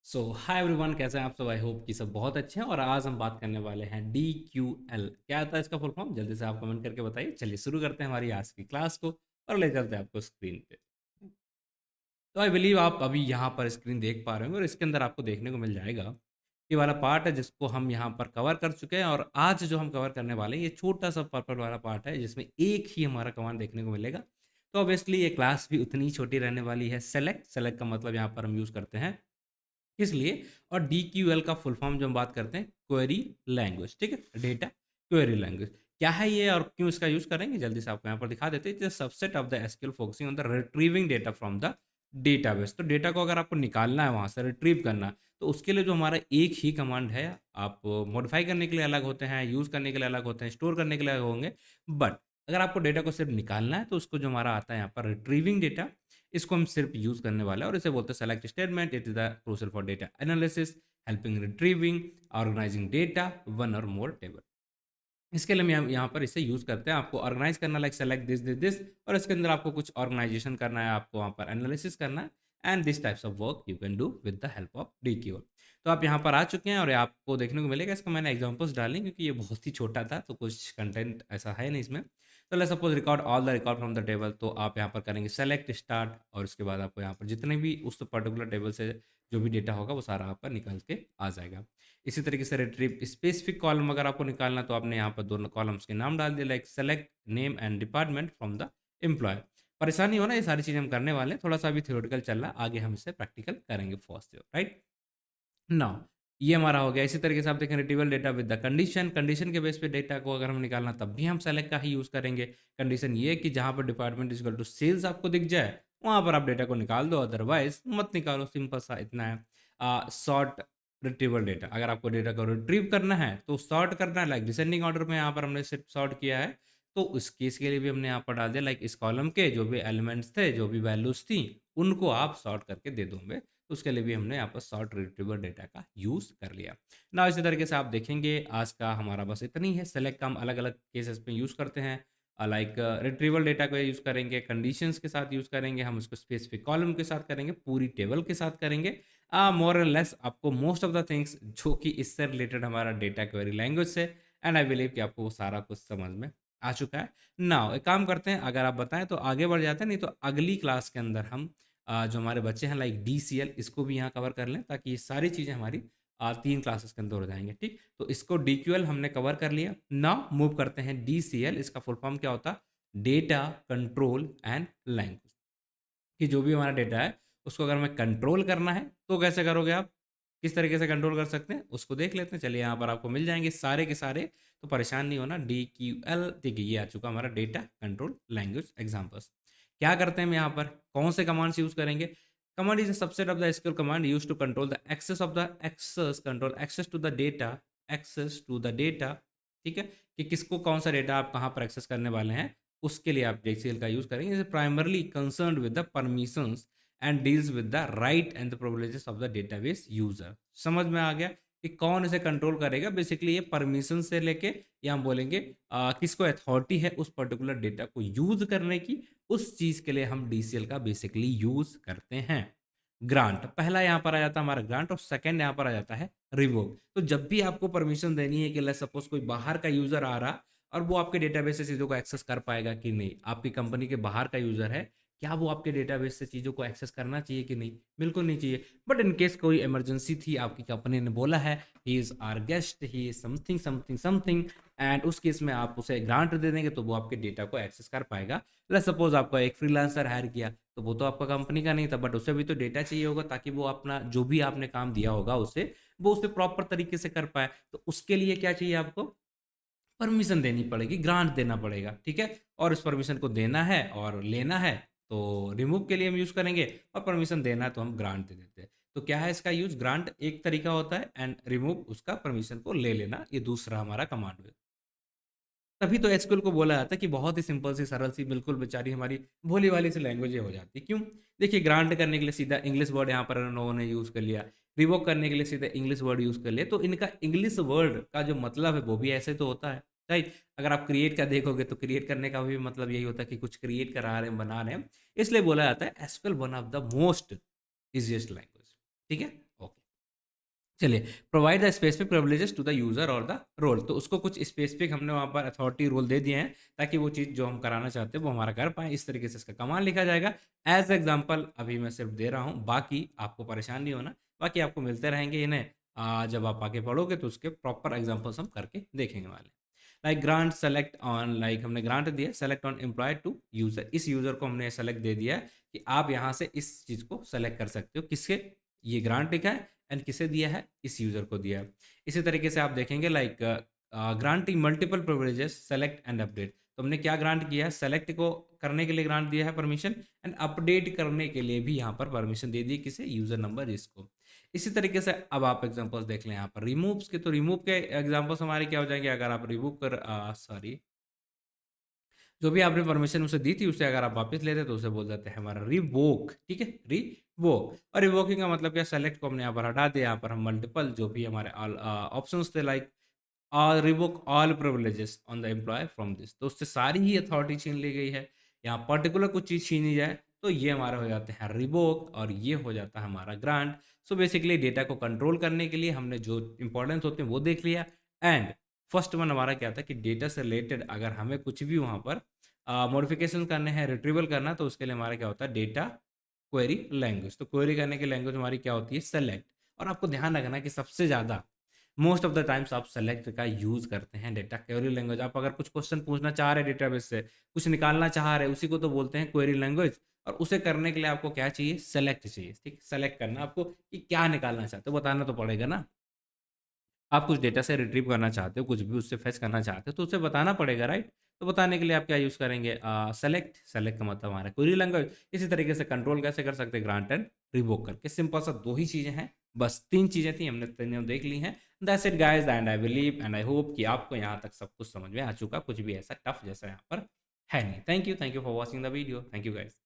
सो hi everyone, कैसे हैं आप सब। आई होप कि सब बहुत अच्छे हैं। और आज हम बात करने वाले हैं डी क्यू एल। क्या आता है इसका फुल फॉर्म, जल्दी से आप कमेंट करके बताइए। चलिए शुरू करते हैं हमारी आज की क्लास को और ले चलते हैं आपको स्क्रीन पे। तो आई बिलीव आप अभी यहाँ पर स्क्रीन देख पा रहे होंगे और इसके अंदर आपको देखने को मिल जाएगा ये वाला पार्ट है जिसको हम यहाँ पर कवर कर चुके हैं। और आज जो हम कवर करने वाले हैं ये छोटा सा पर्पल वाला पार्ट है जिसमें एक ही हमारा कमांड देखने को मिलेगा। तो ऑब्वियसली ये क्लास भी उतनी ही छोटी रहने वाली है। सेलेक्ट सेलेक्ट का मतलब यहाँ पर हम यूज़ करते हैं इसलिए। और डी क्यू एल का फुल फॉर्म जो हम बात करते हैं क्वेरी लैंग्वेज, ठीक है, डेटा क्वेरी लैंग्वेज। क्या है ये और क्यों इसका यूज करेंगे, जल्दी से आपको यहाँ पर दिखा देते हैं। Subset of the SQL focusing on the retrieving data from the database. तो डेटा को अगर आपको निकालना है वहां से रिट्रीव करना, तो उसके लिए जो हमारा एक ही कमांड है, आप मॉडिफाई करने के लिए अलग होते हैं, यूज करने के लिए अलग होते हैं, स्टोर करने के लिए अलग होंगे। बट अगर आपको डेटा को सिर्फ निकालना है तो उसको जो हमारा आता है यहाँ पर रिट्रीविंग डेटा, इसको हम सिर्फ यूज करने वाले हैं और इसे बोलते हैं select statement. It is the process for data analysis, helping retrieving, organising data, one or more table. इसके लिए हम यहाँ पर इसे यूज करते हैं। आपको ऑर्गेनाइज करना, like select this this this, और इसके अंदर आपको कुछ ऑर्गेनाइजेशन करना है, आपको वहाँ पर एनालिसिस करना है। And this types of work you can do with the help of DQL. तो आप यहाँ पर आ चुके हैं और ये आपको देखने को मिलेगा। इसका मैंने एग्जांपल्स डालें क्योंकि ये बहुत ही छोटा था तो कुछ कंटेंट ऐसा है नहीं इसमें। तो let's suppose record all the record from the table. तो आप यहाँ पर करेंगे सेलेक्ट स्टार्ट और उसके बाद आपको यहाँ पर जितने भी उस पर्टिकुलर टेबल से जो भी डेटा होगा वो सारा आपका निकल के आ जाएगा। इसी तरीके से रिट्रीव स्पेसिफिक कॉलम अगर आपको निकालना, तो आपने यहाँ पर दोनों कॉलम्स के नाम डाल दिए, like select name and department from the employee. परेशानी हो ना, ये सारी चीज़ें हम करने वाले हैं। थोड़ा सा अभी थ्योरेटिकल चल रहा है, आगे हम इसे प्रैक्टिकल करेंगे फर्स्ट, राइट नाउ। ये हमारा हो गया। इसी तरीके से आप देखें retrieval data with the condition. Condition के बेस पे डेटा को अगर हम निकालना तब भी हम सेलेक्ट का ही यूज़ करेंगे। कंडीशन ये कि जहाँ पर department is equal to sales आपको दिख जाए वहाँ पर आप डेटा को निकाल दो, अदरवाइज मत निकालो। सिंपल सा इतना है। सॉर्ट रिट्रीवल डेटा, अगर आपको डेटा को रिट्रीव करना है तो सॉर्ट करना है, लाइक डिसेंडिंग ऑर्डर में यहाँ पर हमने सिर्फ सॉर्ट किया है। तो उस केस के लिए भी हमने यहाँ पर डाल दिया, लाइक इस कॉलम के जो भी एलिमेंट्स थे, जो भी वैल्यूज थी, उनको आप सॉर्ट करके दे दोगे। तो उसके लिए भी हमने यहाँ पर सॉर्ट रिट्रीवर डेटा का यूज़ कर लिया ना। इसी तरीके से आप देखेंगे आज का हमारा बस इतना ही है। सेलेक्ट का हम अलग अलग केसेस पे यूज़ करते हैं, लाइक रिट्रीवल डेटा को यूज़ करेंगे, कंडीशंस के साथ यूज़ करेंगे, हम उसको स्पेसिफिक कॉलम के साथ करेंगे, पूरी टेबल के साथ करेंगे। मोर एंड लेस आपको मोस्ट ऑफ द थिंग्स जो कि इससे रिलेटेड हमारा डेटा क्वेरी लैंग्वेज से। एंड आई बिलीव कि आपको वो सारा कुछ समझ में आ चुका है। नाउ एक काम करते हैं, अगर आप बताएं तो आगे बढ़ जाते हैं, नहीं तो अगली क्लास के अंदर हम जो हमारे बच्चे हैं लाइक DCL, इसको भी यहाँ कवर कर लें ताकि ये सारी चीज़ें हमारी 3 क्लासेस के अंदर हो जाएंगे, ठीक। तो इसको DQL हमने कवर कर लिया। नाउ मूव करते हैं DCL। इसका फुल फॉर्म क्या होता है, डेटा कंट्रोल एंड लैंग्वेज। कि जो भी हमारा डेटा है उसको अगर हमें कंट्रोल करना है तो कैसे करोगे आप, किस तरीके से कंट्रोल कर सकते हैं उसको देख लेते हैं। चलिए यहाँ पर आपको मिल जाएंगे सारे के सारे, तो परेशान नहीं होना। DQL, ठीक है, ये आ चुका हमारा डेटा कंट्रोल लैंग्वेज एग्जाम्पल्स। क्या करते हैं हम यहाँ पर, कौन से कमांड्स यूज करेंगे। Command is a subset of the SQL command use to control the access of the access control access to the data, access to the data, ठीक है, कि किसको कौन सा डेटा आप कहाँ पर एक्सेस करने वाले हैं, उसके लिए आप DCL का यूज करेंगे। Primarily concern with the permissions and deals with the right and the privileges of the database user. समझ में आ गया कि कौन इसे कंट्रोल करेगा। बेसिकली ये परमिशन से लेके, या हम बोलेंगे किसको अथॉरिटी है उस पर्टिकुलर डेटा को यूज करने की, उस चीज के लिए हम DCL का बेसिकली यूज करते हैं। ग्रांट पहला यहाँ पर आ जाता है हमारा ग्रांट, और सेकंड यहाँ पर आ जाता है रिवोक। तो जब भी आपको परमिशन देनी है कि लेट्स सपोज कोई बाहर का यूजर आ रहा और वो आपके डेटाबेस से चीज़ों को एक्सेस कर पाएगा कि नहीं, आपकी कंपनी के बाहर का यूजर है, क्या वो आपके डेटाबेस से चीज़ों को एक्सेस करना चाहिए कि नहीं, बिल्कुल नहीं चाहिए। बट इन केस कोई इमरजेंसी थी, आपकी कंपनी ने बोला है he is our guest, he is something something something, and उस केस में आप उसे ग्रांट दे देंगे तो वो आपके डेटा को एक्सेस कर पाएगा। लेट्स सपोज आपका एक फ्रीलांसर हायर किया, तो वो तो आपका कंपनी का नहीं था, बट उसे भी तो डेटा चाहिए होगा ताकि वो अपना जो भी आपने काम दिया होगा उसे, वो उसे प्रॉपर तरीके से कर पाए। तो उसके लिए क्या चाहिए आपको, परमिशन देनी पड़ेगी, ग्रांट देना पड़ेगा, ठीक है। और इस परमिशन को देना है और लेना है तो रिमूव के लिए हम यूज़ करेंगे, और परमिशन देना है तो हम ग्रांट दे देते हैं। तो क्या है इसका यूज़, ग्रांट एक तरीका होता है एंड रिमूव उसका परमिशन को ले लेना, ये दूसरा हमारा कमांड है। तभी तो एसक्यूएल को बोला जाता है कि बहुत ही सिंपल सी, सरल सी, बिल्कुल बेचारी हमारी भोली वाली सी लैंग्वेज ये हो जाती है। क्यों, देखिए ग्रांट करने के लिए सीधा इंग्लिश वर्ड यहाँ पर लोगों ने यूज़ कर लिया, रिवोक करने के लिए सीधा इंग्लिश वर्ड यूज़ कर लिया। तो इनका इंग्लिश वर्ड का जो मतलब है वो भी ऐसे तो होता है, राइट। अगर आप क्रिएट का देखोगे तो क्रिएट करने का भी मतलब यही होता है कि कुछ क्रिएट करा रहे हैं, बना रहे हैं। इसलिए बोला जाता है SQL one of the most easiest language, ठीक है। ओके। चलिए, provide the specific privileges to the user or the role. तो उसको कुछ स्पेसिफिक हमने वहाँ पर अथॉरिटी रोल दे दिए हैं, ताकि वो चीज़ जो हम कराना चाहते हैं वो हमारा कर पाएँ। इस तरीके से इसका कमांड लिखा जाएगा। एज़ एग्ज़ाम्पल अभी मैं सिर्फ दे रहा हूँ, बाकी आपको परेशान नहीं होना। बाकी आपको मिलते रहेंगे इन्हें, जब आप आगे पढ़ोगे तो उसके प्रॉपर एग्ज़ाम्पल्स हम करके देखेंगे वाले। Like grant select on, like हमने ग्रांट दिया select on employee to user. इस यूज़र को हमने सेलेक्ट दे दिया है कि आप यहाँ से इस चीज़ को सेलेक्ट कर सकते हो। किसके? ये ग्रांट लिखा है एंड किसे दिया है? इस यूज़र को दिया है। इसी तरीके से आप देखेंगे like granting multiple privileges select and update. तो हमने क्या ग्रांट किया है? सेलेक्ट को करने के लिए ग्रांट दिया है परमिशन, एंड अपडेट करने के लिए भी यहाँ पर परमिशन दे दी। किसे? यूज़र नंबर इसको। इसी तरीके से अब आप एग्ज़ाम्पल्स देख लें यहाँ पर रिमूव्स के। तो रिमूव के एग्ज़ाम्पल्स हमारे क्या हो जाएँगे? अगर आप रिमूव कर सॉरी, जो भी आपने परमिशन उसे दी थी, उसे अगर आप वापस लेते तो उसे बोल देते हैं हमारा रिवोक, ठीक है? रिवोक। और रिवोकिंग का मतलब क्या? सेलेक्ट को हमने यहाँ पर हटा दिया, यहाँ पर हम मल्टीपल जो भी हमारे ऑप्शंस थे like revoke all privileges on the employee from this. तो उससे सारी ही अथॉरिटी छीन ली गई है। यहाँ पर्टिकुलर कुछ चीज़ छीनी जाए तो ये हमारा हो जाते हैं रिवोक, और ये हो जाता है हमारा ग्रांट। सो बेसिकली डेटा को कंट्रोल करने के लिए हमने जो इंपॉर्टेंस होते हैं वो देख लिया। एंड फर्स्ट वन हमारा क्या था कि डेटा से रिलेटेड अगर हमें कुछ भी वहाँ पर मॉडिफिकेशन करने हैं, रिट्रीवल करना, तो उसके लिए हमारा क्या होता है? Data query language. तो क्वेरी करने की लैंग्वेज हमारी क्या होती है? सेलेक्ट। और आपको ध्यान रखना कि सबसे ज़्यादा मोस्ट ऑफ द टाइम्स आप सेलेक्ट का यूज़ करते हैं डेटा क्वेरी लैंग्वेज। आप अगर कुछ क्वेश्चन पूछना चाह रहे हैं डेटाबेस से, कुछ निकालना चाह रहे हैं, उसी को तो बोलते हैं क्वेरी लैंग्वेज। और उसे करने के लिए आपको क्या चाहिए? सेलेक्ट चाहिए, ठीक? सेलेक्ट करना आपको कि क्या निकालना चाहते हो, बताना तो पड़ेगा ना। आप कुछ डेटा से रिट्रीव करना चाहते हो, कुछ भी उससे फेच करना चाहते हो, तो उसे बताना पड़ेगा, राइट? तो बताने के लिए आप क्या यूज़ करेंगे? सेलेक्ट। सेलेक्ट का मतलब हमारा क्वेरी लैंग्वेज। इसी तरीके से कंट्रोल कैसे कर सकते हैं? ग्रांट एंड रिवोक करके। सिंपल सा 2 ही चीज़ें हैं, बस 3 चीज़ें थी, हमने तीनों देख ली हैं। That's it guys, and I believe and I hope कि आपको यहाँ तक सब कुछ समझ में आ चुका। कुछ भी ऐसा टफ जैसा यहाँ पर है नहीं। Thank you for watching the video. Thank you guys.